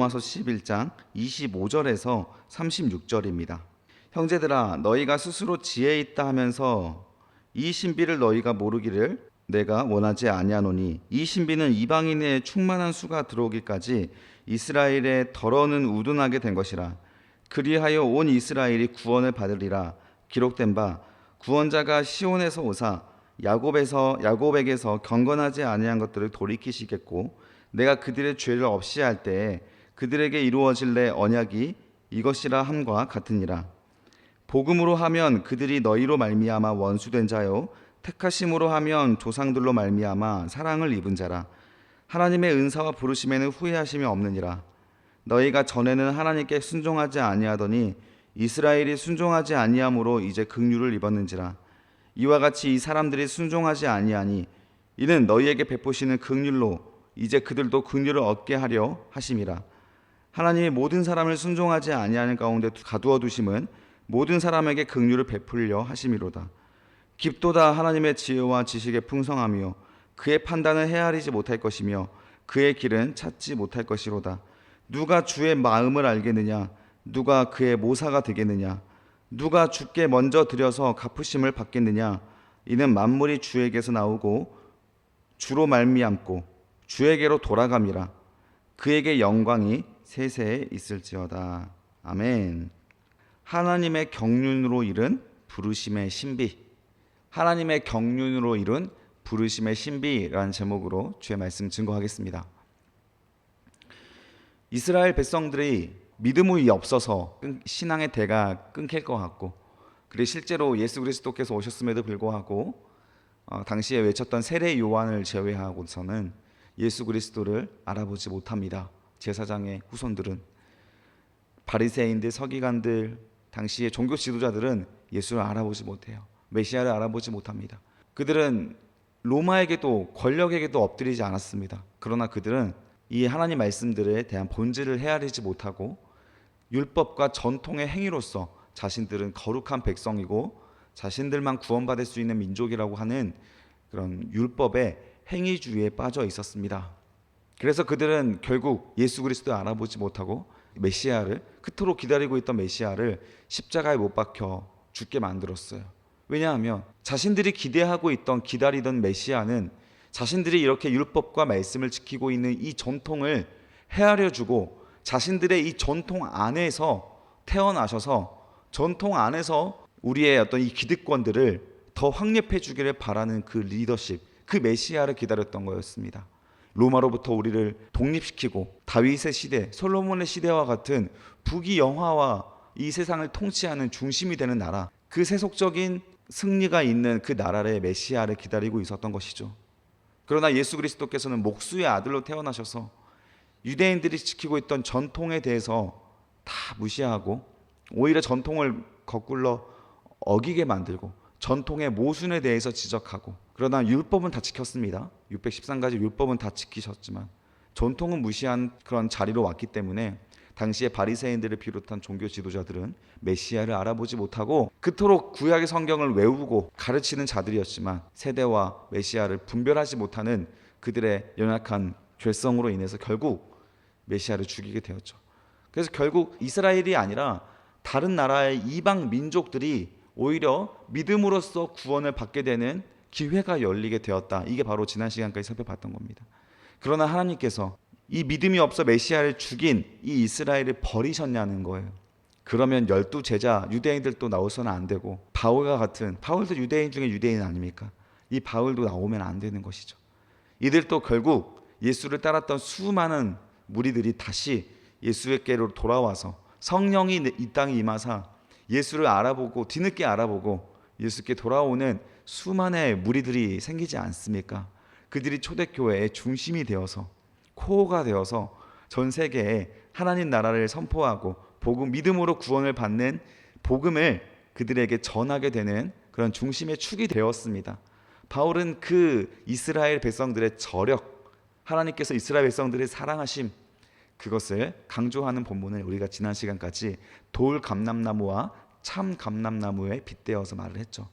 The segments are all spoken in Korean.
로마서 11장 25절에서 36절입니다. 형제들아, 너희가 스스로 지혜 있다 하면서 이 신비를 너희가 모르기를 내가 원하지 아니하노니, 이 신비는 이방인의 충만한 수가 들어오기까지 이스라엘의 덜어는 우둔하게 된 것이라. 그리하여 온 이스라엘이 구원을 받으리라. 기록된 바 구원자가 시온에서 오사 야곱에게서 경건하지 아니한 것들을 돌이키시겠고, 내가 그들의 죄를 없이 할 때에 그들에게 이루어질 내 언약이 이것이라 함과 같으니라. 복음으로 하면 그들이 너희로 말미암아 원수된 자요, 택하심으로 하면 조상들로 말미암아 사랑을 입은 자라. 하나님의 은사와 부르심에는 후회하심이 없느니라. 너희가 전에는 하나님께 순종하지 아니하더니 이스라엘이 순종하지 아니함으로 이제 긍휼을 입었는지라. 이와 같이 이 사람들이 순종하지 아니하니 이는 너희에게 베푸시는 긍휼로 이제 그들도 긍휼을 얻게 하려 하심이라. 하나님이 모든 사람을 순종하지 아니하는 가운데 가두어 두심은 모든 사람에게 긍휼을 베풀려 하심이로다. 깊도다 하나님의 지혜와 지식의 풍성하며 그의 판단은 헤아리지 못할 것이며 그의 길은 찾지 못할 것이로다. 누가 주의 마음을 알겠느냐? 누가 그의 모사가 되겠느냐? 누가 주께 먼저 드려서 갚으심을 받겠느냐? 이는 만물이 주에게서 나오고 주로 말미암고 주에게로 돌아감이라. 그에게 영광이 세세에 있을지어다. 아멘. 하나님의 경륜으로 이룬 부르심의 신비. 하나님의 경륜으로 이룬 부르심의 신비라는 제목으로 주의 말씀 증거하겠습니다. 이스라엘 백성들이 믿음이 없어서 신앙의 대가 끊길 것 같고, 그리고 실제로 예수 그리스도께서 오셨음에도 불구하고 당시에 외쳤던 세례 요한을 제외하고서는 예수 그리스도를 알아보지 못합니다. 제사장의 후손들은, 바리새인들, 서기관들, 당시의 종교 지도자들은 예수를 알아보지 못해요. 메시아를 알아보지 못합니다. 그들은 로마에게도 권력에게도 엎드리지 않았습니다. 그러나 그들은 이 하나님 말씀들에 대한 본질을 헤아리지 못하고 율법과 전통의 행위로서 자신들은 거룩한 백성이고 자신들만 구원받을 수 있는 민족이라고 하는 그런 율법의 행위주의에 빠져 있었습니다. 그래서 그들은 결국 예수 그리스도를 알아보지 못하고 메시아를, 그토록 기다리고 있던 메시아를 십자가에 못 박혀 죽게 만들었어요. 왜냐하면 자신들이 기다리던 메시아는 자신들이 이렇게 율법과 말씀을 지키고 있는 이 전통을 헤아려주고 자신들의 이 전통 안에서 태어나셔서 전통 안에서 우리의 어떤 이 기득권들을 더 확립해 주기를 바라는 그 리더십, 그 메시아를 기다렸던 거였습니다. 로마로부터 우리를 독립시키고 다윗의 시대, 솔로몬의 시대와 같은 부귀영화와 이 세상을 통치하는 중심이 되는 나라, 그 세속적인 승리가 있는 그 나라의 메시아를 기다리고 있었던 것이죠. 그러나 예수 그리스도께서는 목수의 아들로 태어나셔서 유대인들이 지키고 있던 전통에 대해서 다 무시하고 오히려 전통을 거꾸로 어기게 만들고 전통의 모순에 대해서 지적하고, 그러나 율법은 다 지켰습니다. 613가지 율법은 다 지키셨지만 전통은 무시한 그런 자리로 왔기 때문에 당시에 바리새인들을 비롯한 종교 지도자들은 메시아를 알아보지 못하고 그토록 구약의 성경을 외우고 가르치는 자들이었지만 세대와 메시아를 분별하지 못하는 그들의 연약한 죄성으로 인해서 결국 메시아를 죽이게 되었죠. 그래서 결국 이스라엘이 아니라 다른 나라의 이방 민족들이 오히려 믿음으로써 구원을 받게 되는 기회가 열리게 되었다. 이게 바로 지난 시간까지 살펴봤던 겁니다. 그러나 하나님께서 이 믿음이 없어 메시아를 죽인 이 이스라엘을 버리셨냐는 거예요. 그러면 12제자 유대인들도 나오서는 안 되고 바울과 같은, 바울도 유대인 중에 유대인 아닙니까? 이 바울도 나오면 안 되는 것이죠. 이들도 결국 예수를 따랐던 수많은 무리들이 다시 예수께로 돌아와서 성령이 이 땅에 임하사 예수를 알아보고 뒤늦게 알아보고 예수께 돌아오는 수많은 무리들이 생기지 않습니까? 그들이 초대교회의 중심이 되어서, 코어가 되어서 전 세계에 하나님 나라를 선포하고 믿음으로 구원을 받는 복음을 그들에게 전하게 되는 그런 중심의 축이 되었습니다. 바울은 그 이스라엘 백성들의 저력, 하나님께서 이스라엘 백성들을 사랑하심, 그것을 강조하는 본문을 우리가 지난 시간까지 돌 감람나무와 참 감람나무에 빗대어서 말을 했죠.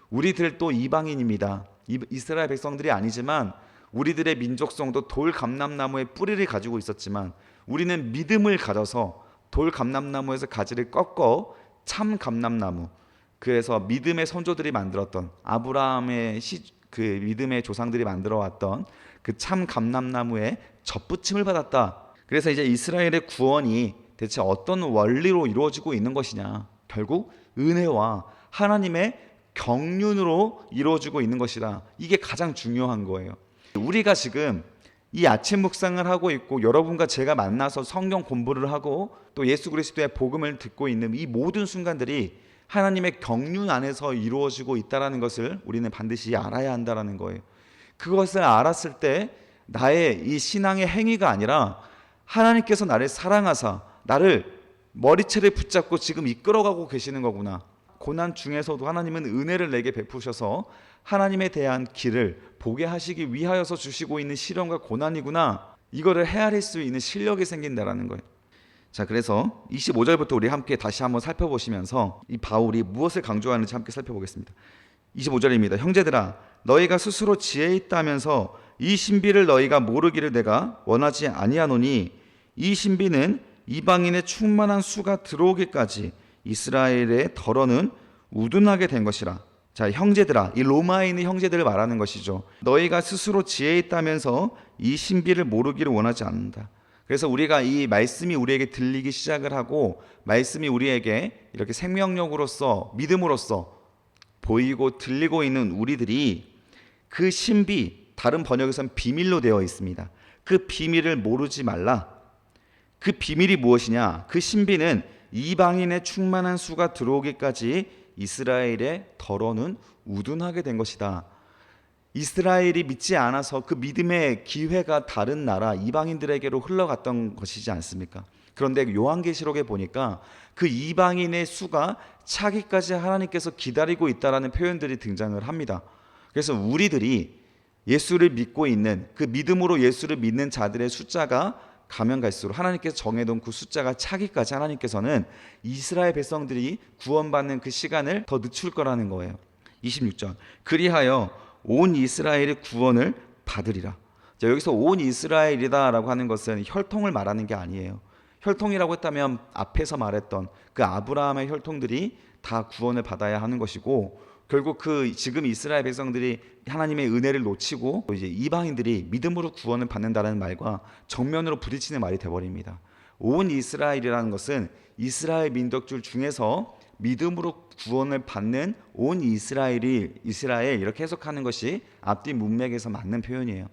우리들도 이방인입니다. 이스라엘 백성들이 아니지만 우리들의 민족성도 돌 감람나무의 뿌리를 가지고 있었지만 우리는 믿음을 가져서 돌 감람나무에서 가지를 꺾어 참 감람나무, 그래서 믿음의 선조들이 만들었던 아브라함의 그 믿음의 조상들이 만들어 왔던 그 참 감람나무에 접붙임을 받았다. 그래서 이제 이스라엘의 구원이 대체 어떤 원리로 이루어지고 있는 것이냐, 결국 은혜와 하나님의 경륜으로 이루어지고 있는 것이다. 이게 가장 중요한 거예요. 우리가 지금 이 아침 묵상을 하고 있고 여러분과 제가 만나서 성경 공부를 하고 또 예수 그리스도의 복음을 듣고 있는 이 모든 순간들이 하나님의 경륜 안에서 이루어지고 있다는 것을 우리는 반드시 알아야 한다는 거예요. 그것을 알았을 때 나의 이 신앙의 행위가 아니라 하나님께서 나를 사랑하사 나를 머리채를 붙잡고 지금 이끌어가고 계시는 거구나. 고난 중에서도 하나님은 은혜를 내게 베푸셔서 하나님에 대한 길을 보게 하시기 위하여서 주시고 있는 시련과 고난이구나. 이거를 헤아릴 수 있는 실력이 생긴다라는 거예요. 자, 그래서 25절부터 우리 함께 다시 한번 살펴보시면서 이 바울이 무엇을 강조하는지 함께 살펴보겠습니다. 25절입니다. 형제들아, 너희가 스스로 지혜 있다면서 이 신비를 너희가 모르기를 내가 원하지 아니하노니 이 신비는 이방인의 충만한 수가 들어오기까지 이스라엘의 덜어는 우둔하게 된 것이라. 자, 형제들아, 이 로마에 있는 형제들을 말하는 것이죠. 너희가 스스로 지혜 있다면서 이 신비를 모르기를 원하지 않는다. 그래서 우리가 이 말씀이 우리에게 들리기 시작을 하고 말씀이 우리에게 이렇게 생명력으로서 믿음으로써 보이고 들리고 있는 우리들이 그 신비, 다른 번역에서는 비밀로 되어 있습니다. 그 비밀을 모르지 말라. 그 비밀이 무엇이냐? 그 신비는 이방인의 충만한 수가 들어오기까지 이스라엘의 덜어는 우둔하게 된 것이다. 이스라엘이 믿지 않아서 그 믿음의 기회가 다른 나라 이방인들에게로 흘러갔던 것이지 않습니까? 그런데 요한계시록에 보니까 그 이방인의 수가 차기까지 하나님께서 기다리고 있다라는 표현들이 등장을 합니다. 그래서 우리들이 예수를 믿고 있는 그 믿음으로 예수를 믿는 자들의 숫자가 가면 갈수록 하나님께서 정해놓은 그 숫자가 차기까지 하나님께서는 이스라엘 백성들이 구원받는 그 시간을 더 늦출 거라는 거예요. 26절, 그리하여 온 이스라엘의 구원을 받으리라. 자, 여기서 온 이스라엘이다라고 하는 것은 혈통을 말하는 게 아니에요. 혈통이라고 했다면 앞에서 말했던 그 아브라함의 혈통들이 다 구원을 받아야 하는 것이고, 결국 그 지금 이스라엘 백성들이 하나님의 은혜를 놓치고 이제 이방인들이 믿음으로 구원을 받는다는 말과 정면으로 부딪히는 말이 되어버립니다. 온 이스라엘이라는 것은 이스라엘 민족들 중에서 믿음으로 구원을 받는 온 이스라엘 이렇게 해석하는 것이 앞뒤 문맥에서 맞는 표현이에요.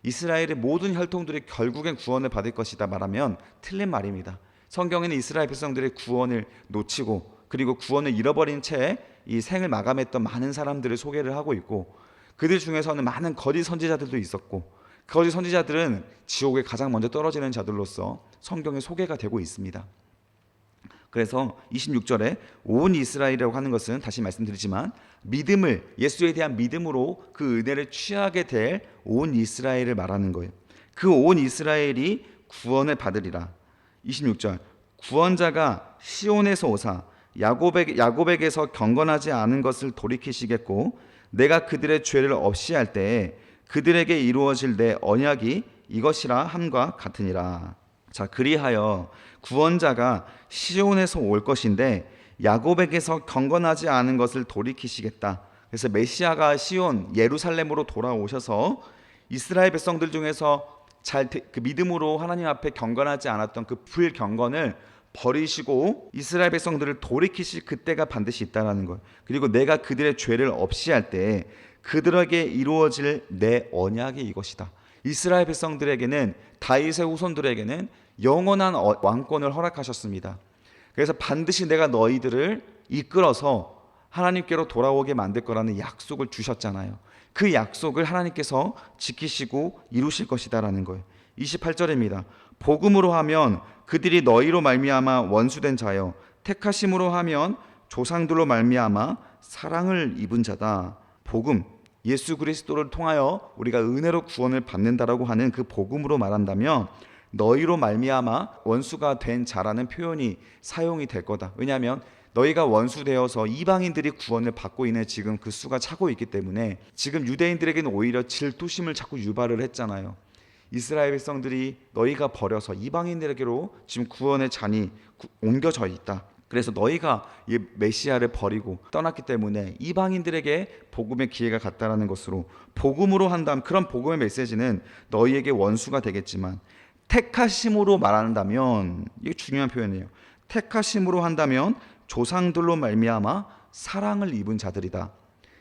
이스라엘의 모든 혈통들이 결국엔 구원을 받을 것이다 말하면 틀린 말입니다. 성경에는 이스라엘 백성들의 구원을 놓치고 그리고 구원을 잃어버린 채 이 생을 마감했던 많은 사람들을 소개를 하고 있고, 그들 중에서는 많은 거짓 선지자들도 있었고, 거짓 선지자들은 지옥에 가장 먼저 떨어지는 자들로서 성경에 소개가 되고 있습니다. 그래서 26절에 온 이스라엘이라고 하는 것은 다시 말씀드리지만 믿음을, 예수에 대한 믿음으로 그 은혜를 취하게 될 온 이스라엘을 말하는 거예요. 그 온 이스라엘이 구원을 받으리라. 26절, 구원자가 시온에서 오사 야곱에게서 경건하지 않은 것을 돌이키시겠고 내가 그들의 죄를 없이 할 때에 그들에게 이루어질 내 언약이 이것이라 함과 같으니라. 자, 그리하여 구원자가 시온에서 올 것인데 야곱에게서 경건하지 않은 것을 돌이키시겠다. 그래서 메시아가 시온 예루살렘으로 돌아오셔서 이스라엘 백성들 중에서 그 믿음으로 하나님 앞에 경건하지 않았던 그 불경건을 버리시고 이스라엘 백성들을 돌이키실 그때가 반드시 있다는 것. 그리고 내가 그들의 죄를 없이 할 때 그들에게 이루어질 내 언약이 이것이다. 이스라엘 백성들에게는, 다윗의 후손들에게는 영원한 왕권을 허락하셨습니다. 그래서 반드시 내가 너희들을 이끌어서 하나님께로 돌아오게 만들 거라는 약속을 주셨잖아요. 그 약속을 하나님께서 지키시고 이루실 것이다라는 거예요. 28절입니다. 복음으로 하면 그들이 너희로 말미암아 원수된 자여, 택하심으로 하면 조상들로 말미암아 사랑을 입은 자다. 복음, 예수 그리스도를 통하여 우리가 은혜로 구원을 받는다라고 하는 그 복음으로 말한다면 너희로 말미암아 원수가 된 자라는 표현이 사용이 될 거다. 왜냐하면 너희가 원수 되어서 이방인들이 구원을 받고 있는 지금 그 수가 차고 있기 때문에 지금 유대인들에게는 오히려 질투심을 자꾸 유발을 했잖아요. 이스라엘 백성들이 너희가 버려서 이방인들에게로 지금 구원의 잔이 옮겨져 있다. 그래서 너희가 이 메시아를 버리고 떠났기 때문에 이방인들에게 복음의 기회가 갔다라는 것으로, 복음으로 한다면 그런 복음의 메시지는 너희에게 원수가 되겠지만 택하심으로 말한다면, 이게 중요한 표현이에요. 택하심으로 한다면 조상들로 말미암아 사랑을 입은 자들이다.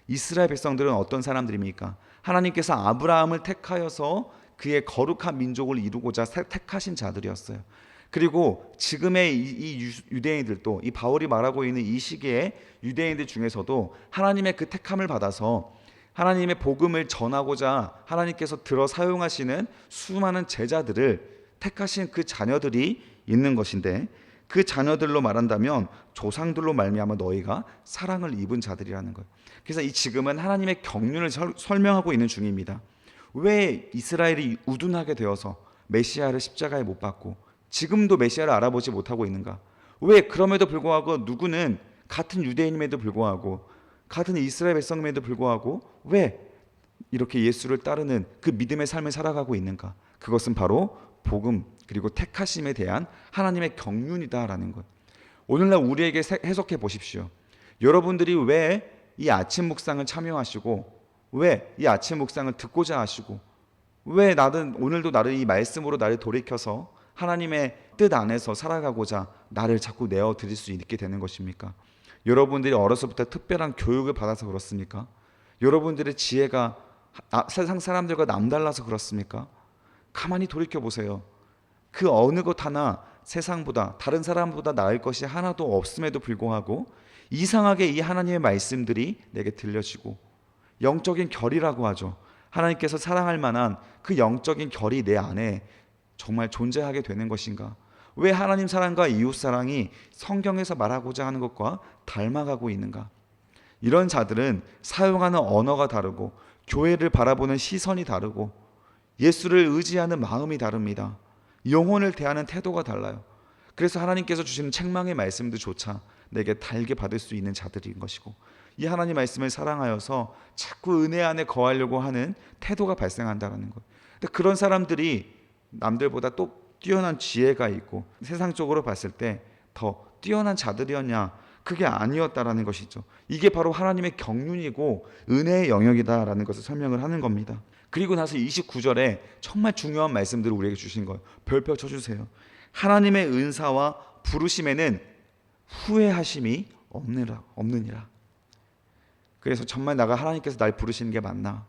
이스라엘 백성들은 어떤 사람들입니까? 하나님께서 아브라함을 택하여서 그의 거룩한 민족을 이루고자 택하신 자들이었어요. 그리고 지금의 이 유대인들도, 이 바울이 말하고 있는 이 시기에 유대인들 중에서도 하나님의 그 택함을 받아서 하나님의 복음을 전하고자 하나님께서 들어 사용하시는 수많은 제자들을 택하신 그 자녀들이 있는 것인데, 그 자녀들로 말한다면 조상들로 말미암아 너희가 사랑을 입은 자들이라는 거예요. 그래서 이 지금은 하나님의 경륜을 설명하고 있는 중입니다. 왜 이스라엘이 우둔하게 되어서 메시아를 십자가에 못 박고 지금도 메시아를 알아보지 못하고 있는가? 왜 그럼에도 불구하고 누구는 같은 유대인임에도 불구하고 같은 이스라엘 백성임에도 불구하고 왜 이렇게 예수를 따르는 그 믿음의 삶을 살아가고 있는가? 그것은 바로 복음 그리고 택하심에 대한 하나님의 경륜이다라는 것. 오늘날 우리에게 해석해 보십시오. 여러분들이 왜 이 아침 묵상을 참여하시고 왜 이 아침 묵상을 듣고자 하시고 왜 나는 오늘도 나를 이 말씀으로 나를 돌이켜서 하나님의 뜻 안에서 살아가고자 나를 자꾸 내어 드릴 수 있게 되는 것입니까? 여러분들이 어려서부터 특별한 교육을 받아서 그렇습니까? 여러분들의 지혜가 세상 사람들과 남달라서 그렇습니까? 가만히 돌이켜 보세요. 그 어느 것 하나 세상보다 다른 사람보다 나을 것이 하나도 없음에도 불구하고 이상하게 이 하나님의 말씀들이 내게 들려지고, 영적인 결이라고 하죠. 하나님께서 사랑할 만한 그 영적인 결이 내 안에 정말 존재하게 되는 것인가? 왜 하나님 사랑과 이웃 사랑이 성경에서 말하고자 하는 것과 닮아가고 있는가? 이런 자들은 사용하는 언어가 다르고 교회를 바라보는 시선이 다르고 예수를 의지하는 마음이 다릅니다. 영혼을 대하는 태도가 달라요. 그래서 하나님께서 주시는 책망의 말씀들조차 내게 달게 받을 수 있는 자들인 것이고, 이 하나님 말씀을 사랑하여서 자꾸 은혜 안에 거하려고 하는 태도가 발생한다는 것. 근데 그런 사람들이 남들보다 또 뛰어난 지혜가 있고 세상적으로 봤을 때 더 뛰어난 자들이었냐? 그게 아니었다라는 것이죠. 이게 바로 하나님의 경륜이고 은혜의 영역이다라는 것을 설명을 하는 겁니다. 그리고 나서 29절에 정말 중요한 말씀들을 우리에게 주신 거예요. 별표 쳐주세요. 하나님의 은사와 부르심에는 후회하심이 없느니라. 그래서 정말 나가 하나님께서 날 부르시는 게 맞나?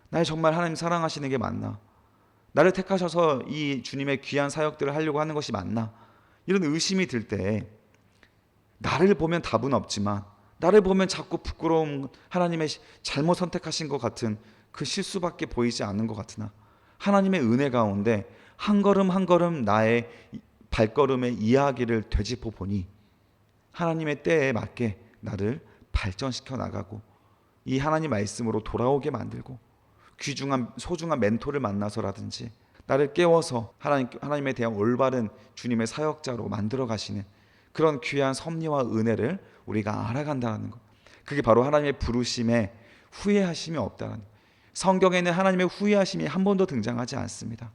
날 정말 하나님 사랑하시는 게 맞나? 나를 택하셔서 이 주님의 귀한 사역들을 하려고 하는 것이 맞나? 이런 의심이 들 때 나를 보면 답은 없지만, 나를 보면 자꾸 부끄러움, 하나님의 잘못 선택하신 것 같은 그 실수밖에 보이지 않는 것 같으나 하나님의 은혜 가운데 한 걸음 한 걸음 나의 발걸음의 이야기를 되짚어 보니 하나님의 때에 맞게 나를 발전시켜 나가고 이 하나님 말씀으로 돌아오게 만들고 귀중한 소중한 멘토를 만나서라든지 나를 깨워서 하나님에 대한 올바른 주님의 사역자로 만들어 가시는 그런 귀한 섭리와 은혜를 우리가 알아간다는 것. 그게 바로 하나님의 부르심에 후회하심이 없다는 것. 성경에는 하나님의 후회하심이 한 번도 등장하지 않습니다.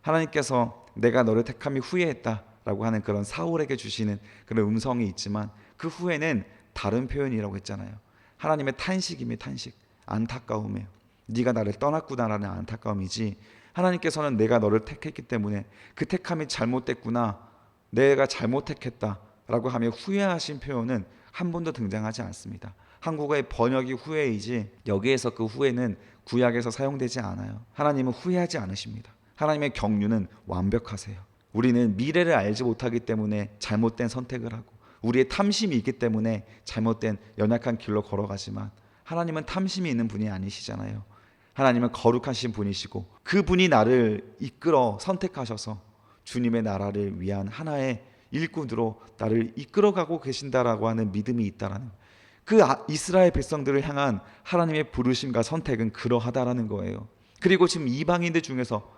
하나님께서 내가 너를 택함이 후회했다라고 하는 그런 사울에게 주시는 그런 음성이 있지만 그 후회는 다른 표현이라고 했잖아요. 하나님의 탄식임이 탄식, 안타까움이에요. 네가 나를 떠났구나라는 안타까움이지, 하나님께서는 내가 너를 택했기 때문에 그 택함이 잘못됐구나, 내가 잘못 택했다라고 하며 후회하신 표현은 한 번도 등장하지 않습니다. 한국어의 번역이 후회이지 여기에서 그 후회는 구약에서 사용되지 않아요. 하나님은 후회하지 않으십니다. 하나님의 경륜은 완벽하세요. 우리는 미래를 알지 못하기 때문에 잘못된 선택을 하고 우리의 탐심이 있기 때문에 잘못된 연약한 길로 걸어가지만 하나님은 탐심이 있는 분이 아니시잖아요. 하나님은 거룩하신 분이시고 그분이 나를 이끌어 선택하셔서 주님의 나라를 위한 하나의 일꾼으로 나를 이끌어가고 계신다라고 하는 믿음이 있다라는, 그 이스라엘 백성들을 향한 하나님의 부르심과 선택은 그러하다라는 거예요. 그리고 지금 이방인들 중에서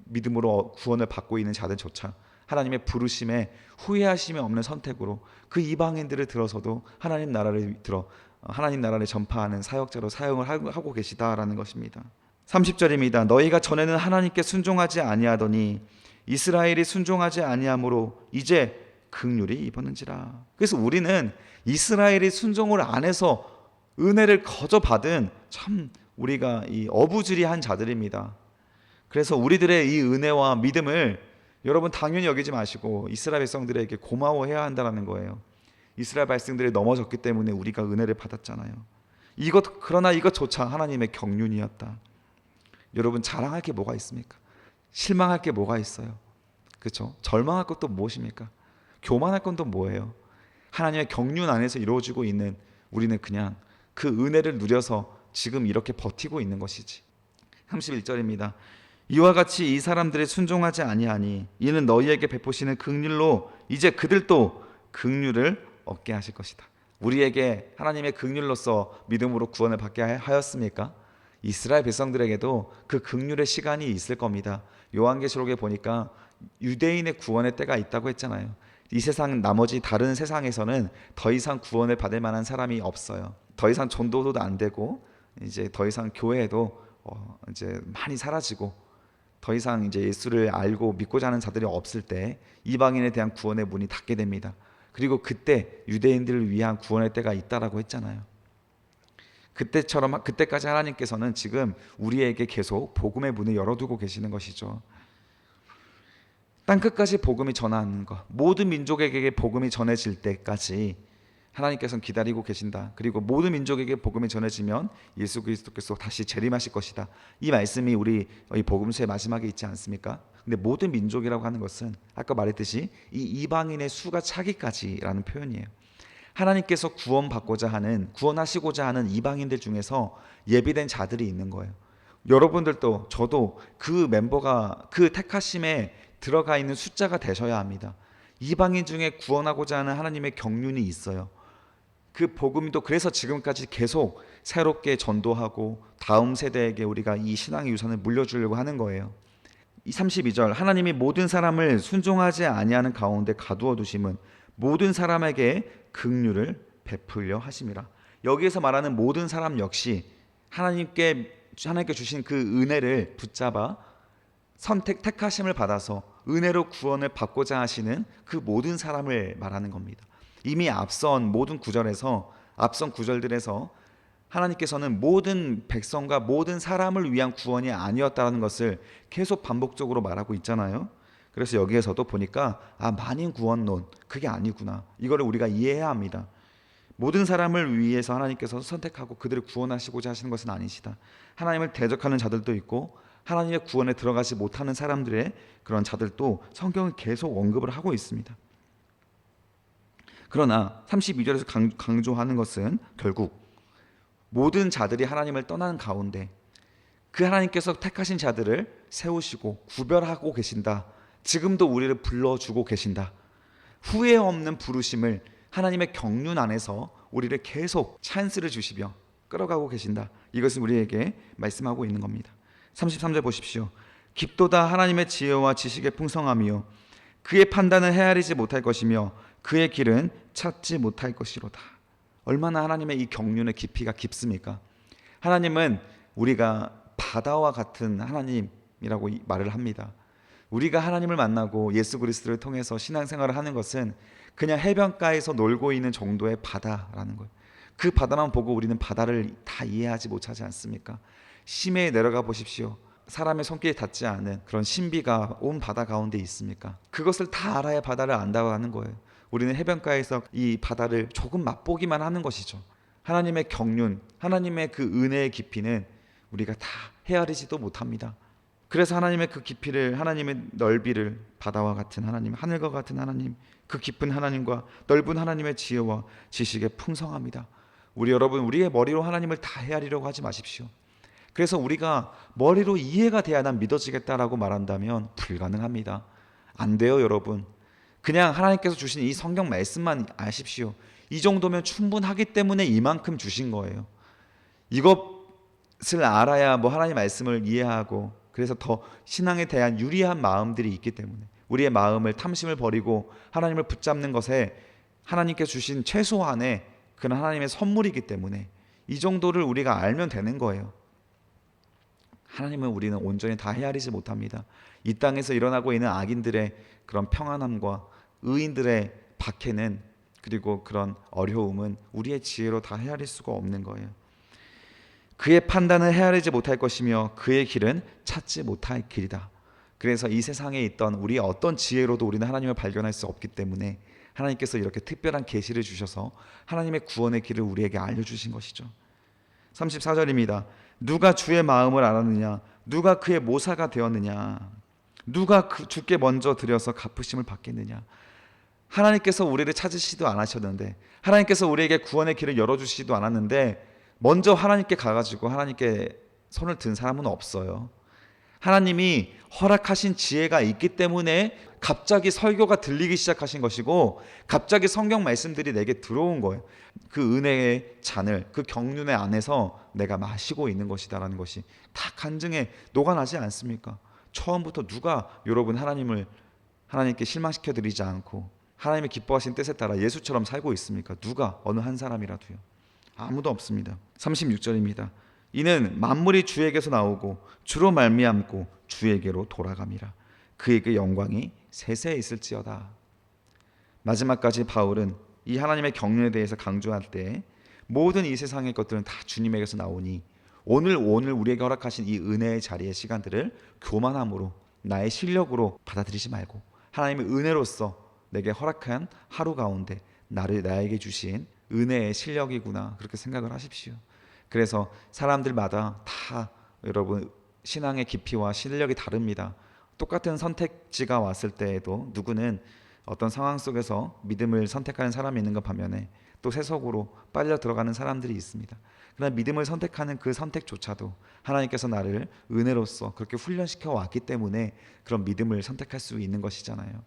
믿음으로 구원을 받고 있는 자들조차 하나님의 부르심에 후회하심이 없는 선택으로 그 이방인들을 들어서도 하나님 나라를 전파하는 사역자로 사용을 하고 계시다라는 것입니다. 30절입니다. 너희가 전에는 하나님께 순종하지 아니하더니 이스라엘이 순종하지 아니함으로 이제 긍휼이 입었는지라. 그래서 우리는 이스라엘이 순종을 안 해서 은혜를 거저 받은 참 우리가 이 어부지리한 자들입니다. 그래서 우리들의 이 은혜와 믿음을 여러분 당연히 여기지 마시고 이스라엘 백성들에게 고마워해야 한다는 거예요. 이스라엘 백성들이 넘어졌기 때문에 우리가 은혜를 받았잖아요. 그러나 이것조차 하나님의 경륜이었다. 여러분 자랑할 게 뭐가 있습니까? 실망할 게 뭐가 있어요? 그렇죠? 절망할 것도 무엇입니까? 교만할 건 또 뭐예요? 하나님의 경륜 안에서 이루어지고 있는 우리는 그냥 그 은혜를 누려서 지금 이렇게 버티고 있는 것이지. 31절입니다. 이와 같이 이 사람들이 순종하지 아니하니 이는 너희에게 베푸시는 긍휼로 이제 그들도 긍휼을 얻게 하실 것이다. 우리에게 하나님의 긍휼로서 믿음으로 구원을 받게 하였습니까? 이스라엘 백성들에게도 그 긍휼의 시간이 있을 겁니다. 요한계시록에 보니까 유대인의 구원의 때가 있다고 했잖아요. 이 세상 나머지 다른 세상에서는 더 이상 구원을 받을 만한 사람이 없어요. 더 이상 전도도 안 되고 이제 더 이상 교회에도 이제 많이 사라지고 더 이상 이제 예수를 알고 믿고자 하는 자들이 없을 때 이방인에 대한 구원의 문이 닫게 됩니다. 그리고 그때 유대인들을 위한 구원의 때가 있다라고 했잖아요. 그때까지 하나님께서는 지금 우리에게 계속 복음의 문을 열어두고 계시는 것이죠. 땅끝까지 복음이 전하는 것, 모든 민족에게 복음이 전해질 때까지 하나님께서는 기다리고 계신다. 그리고 모든 민족에게 복음이 전해지면 예수 그리스도께서 다시 재림하실 것이다. 이 말씀이 우리 이 복음서의 마지막에 있지 않습니까? 근데 모든 민족이라고 하는 것은 아까 말했듯이 이 이방인의 수가 차기까지라는 표현이에요. 하나님께서 구원하시고자 하는 이방인들 중에서 예비된 자들이 있는 거예요. 여러분들도 저도 그 택하심에 들어가 있는 숫자가 되셔야 합니다. 이방인 중에 구원하고자 하는 하나님의 경륜이 있어요. 그 복음도 그래서 지금까지 계속 새롭게 전도하고 다음 세대에게 우리가 이 신앙의 유산을 물려주려고 하는 거예요. 이 32절 하나님이 모든 사람을 순종하지 아니하는 가운데 가두어 두심은 모든 사람에게 긍휼을 베풀려 하심이라. 여기에서 말하는 모든 사람 역시 하나님께 주신 그 은혜를 붙잡아 택하심을 받아서 은혜로 구원을 받고자 하시는 그 모든 사람을 말하는 겁니다. 이미 앞선 구절들에서 하나님께서는 모든 백성과 모든 사람을 위한 구원이 아니었다는 것을 계속 반복적으로 말하고 있잖아요. 그래서 여기에서도 보니까 만인 구원론 그게 아니구나. 이거를 우리가 이해해야 합니다. 모든 사람을 위해서 하나님께서 선택하고 그들을 구원하시고자 하시는 것은 아니시다. 하나님을 대적하는 자들도 있고 하나님의 구원에 들어가지 못하는 사람들의 그런 자들도 성경은 계속 언급을 하고 있습니다. 그러나 32절에서 강조하는 것은 결국 모든 자들이 하나님을 떠나는 가운데 그 하나님께서 택하신 자들을 세우시고 구별하고 계신다. 지금도 우리를 불러주고 계신다. 후회 없는 부르심을 하나님의 경륜 안에서 우리를 계속 찬스를 주시며 끌어가고 계신다. 이것을 우리에게 말씀하고 있는 겁니다. 33절 보십시오. 깊도다 하나님의 지혜와 지식의 풍성함이요 그의 판단은 헤아리지 못할 것이며 그의 길은 찾지 못할 것이로다. 얼마나 하나님의 이 경륜의 깊이가 깊습니까? 하나님은 우리가 바다와 같은 하나님이라고 말을 합니다. 우리가 하나님을 만나고 예수 그리스도를 통해서 신앙생활을 하는 것은 그냥 해변가에서 놀고 있는 정도의 바다라는 거예요. 그 바다만 보고 우리는 바다를 다 이해하지 못하지 않습니까? 심해에 내려가 보십시오. 사람의 손길이 닿지 않은 그런 신비가 온 바다 가운데 있습니까? 그것을 다 알아야 바다를 안다고 하는 거예요. 우리는 해변가에서 이 바다를 조금 맛보기만 하는 것이죠. 하나님의 경륜, 하나님의 그 은혜의 깊이는 우리가 다 헤아리지도 못합니다. 그래서 하나님의 그 깊이를, 하나님의 넓이를 바다와 같은 하나님, 하늘과 같은 하나님, 그 깊은 하나님과 넓은 하나님의 지혜와 지식에 풍성합니다. 여러분, 우리의 머리로 하나님을 다 헤아리려고 하지 마십시오. 그래서 우리가 머리로 이해가 돼야 난 믿어지겠다라고 말한다면 불가능합니다. 안 돼요, 여러분. 그냥 하나님께서 주신 이 성경 말씀만 아십시오. 이 정도면 충분하기 때문에 이만큼 주신 거예요. 이것을 알아야 하나님 말씀을 이해하고 그래서 더 신앙에 대한 유리한 마음들이 있기 때문에 우리의 마음을 탐심을 버리고 하나님을 붙잡는 것에 하나님께 주신 최소한의 그런 하나님의 선물이기 때문에 이 정도를 우리가 알면 되는 거예요. 하나님은 우리는 온전히 다 헤아리지 못합니다. 이 땅에서 일어나고 있는 악인들의 그런 평안함과 의인들의 박해는, 그리고 그런 어려움은 우리의 지혜로 다 헤아릴 수가 없는 거예요. 그의 판단은 헤아리지 못할 것이며 그의 길은 찾지 못할 길이다. 그래서 이 세상에 있던 우리의 어떤 지혜로도 우리는 하나님을 발견할 수 없기 때문에 하나님께서 이렇게 특별한 계시를 주셔서 하나님의 구원의 길을 우리에게 알려주신 것이죠. 34절입니다. 누가 주의 마음을 알았느냐? 누가 그의 모사가 되었느냐? 누가 주께 먼저 드려서 갚으심을 받겠느냐? 하나님께서 우리를 찾으시지도 않으셨는데, 하나님께서 우리에게 구원의 길을 열어주시지도 않았는데 먼저 하나님께 가가지고 하나님께 손을 든 사람은 없어요. 하나님이 허락하신 지혜가 있기 때문에 갑자기 설교가 들리기 시작하신 것이고, 갑자기 성경 말씀들이 내게 들어온 거예요. 그 은혜의 잔을, 그 경륜의 안에서 내가 마시고 있는 것이다라는 것이 다 간증에 녹아나지 않습니까? 처음부터 누가 여러분 하나님께 실망시켜 드리지 않고 하나님의 기뻐하신 뜻에 따라 예수처럼 살고 있습니까? 누가? 어느 한 사람이라도요. 아무도 없습니다. 36절입니다. 이는 만물이 주에게서 나오고 주로 말미암고 주에게로 돌아감이라. 그에게 영광이 세세에 있을지어다. 마지막까지 바울은 이 하나님의 경륜에 대해서 강조할 때 모든 이 세상의 것들은 다 주님에게서 나오니 오늘 우리에게 허락하신 이 은혜의 자리의 시간들을 교만함으로, 나의 실력으로 받아들이지 말고 하나님의 은혜로서 내게 허락한 하루 가운데 나에게 주신 은혜의 실력이구나, 그렇게 생각을 하십시오. 그래서 사람들마다 다 여러분 신앙의 깊이와 실력이 다릅니다. 똑같은 선택지가 왔을 때에도 누구는 어떤 상황 속에서 믿음을 선택하는 사람이 있는 것 반면에 또 세속으로 빨려 들어가는 사람들이 있습니다. 그러나 믿음을 선택하는 그 선택조차도 하나님께서 나를 은혜로서 그렇게 훈련시켜 왔기 때문에 그런 믿음을 선택할 수 있는 것이잖아요.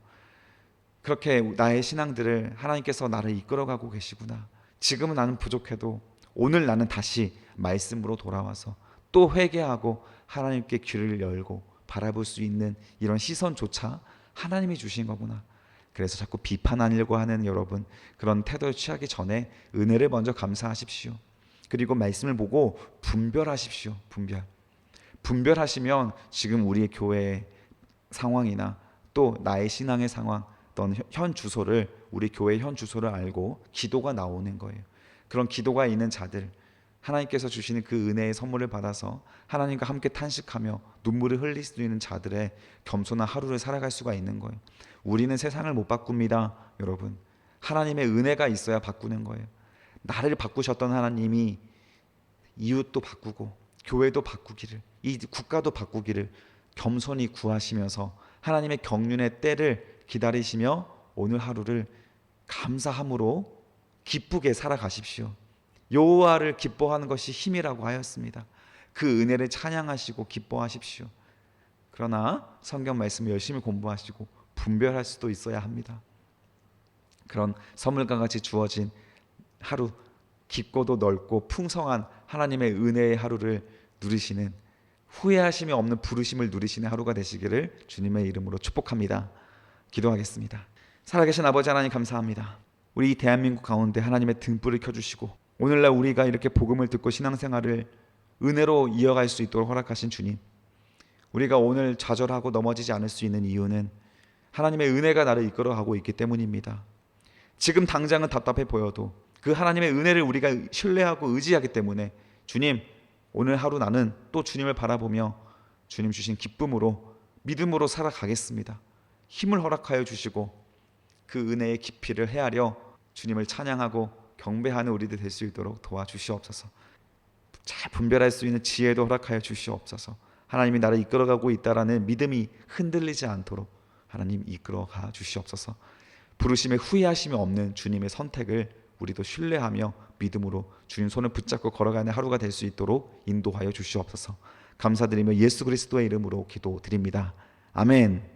그렇게 나의 신앙들을 하나님께서 나를 이끌어가고 계시구나. 지금은 나는 부족해도 오늘 나는 다시 말씀으로 돌아와서 또 회개하고 하나님께 귀를 열고 바라볼 수 있는 이런 시선조차 하나님이 주신 거구나. 그래서 자꾸 비판하려고 하는 여러분, 그런 태도를 취하기 전에 은혜를 먼저 감사하십시오. 그리고 말씀을 보고 분별하십시오. 분별하시면 지금 우리의 교회의 상황이나 또 나의 신앙의 상황, 어떤 현 주소를, 우리 교회의 현 주소를 알고 기도가 나오는 거예요. 그런 기도가 있는 자들, 하나님께서 주시는 그 은혜의 선물을 받아서 하나님과 함께 탄식하며 눈물을 흘릴 수 있는 자들의 겸손한 하루를 살아갈 수가 있는 거예요. 우리는 세상을 못 바꿉니다, 여러분. 하나님의 은혜가 있어야 바꾸는 거예요. 나를 바꾸셨던 하나님이 이웃도 바꾸고 교회도 바꾸기를, 이 국가도 바꾸기를 겸손히 구하시면서 하나님의 경륜의 때를 기다리시며 오늘 하루를 감사함으로 기쁘게 살아가십시오. 여호와를 기뻐하는 것이 힘이라고 하였습니다. 그 은혜를 찬양하시고 기뻐하십시오. 그러나 성경 말씀을 열심히 공부하시고 분별할 수도 있어야 합니다. 그런 선물과 같이 주어진 하루, 깊고도 넓고 풍성한 하나님의 은혜의 하루를 누리시는, 후회하심이 없는 부르심을 누리시는 하루가 되시기를 주님의 이름으로 축복합니다. 기도하겠습니다. 살아계신 아버지 하나님, 감사합니다. 우리 이 대한민국 가운데 하나님의 등불을 켜주시고 오늘날 우리가 이렇게 복음을 듣고 신앙생활을 은혜로 이어갈 수 있도록 허락하신 주님, 우리가 오늘 좌절하고 넘어지지 않을 수 있는 이유는 하나님의 은혜가 나를 이끌어가고 있기 때문입니다. 지금 당장은 답답해 보여도 그 하나님의 은혜를 우리가 신뢰하고 의지하기 때문에 주님, 오늘 하루 나는 또 주님을 바라보며 주님 주신 기쁨으로, 믿음으로 살아가겠습니다. 힘을 허락하여 주시고 그 은혜의 깊이를 헤아려 주님을 찬양하고 경배하는 우리들 될 수 있도록 도와주시옵소서. 잘 분별할 수 있는 지혜도 허락하여 주시옵소서. 하나님이 나를 이끌어가고 있다라는 믿음이 흔들리지 않도록 하나님 이끌어가 주시옵소서. 부르심에 후회하심이 없는 주님의 선택을 우리도 신뢰하며 믿음으로 주님 손을 붙잡고 걸어가는 하루가 될 수 있도록 인도하여 주시옵소서. 감사드리며 예수 그리스도의 이름으로 기도드립니다. 아멘.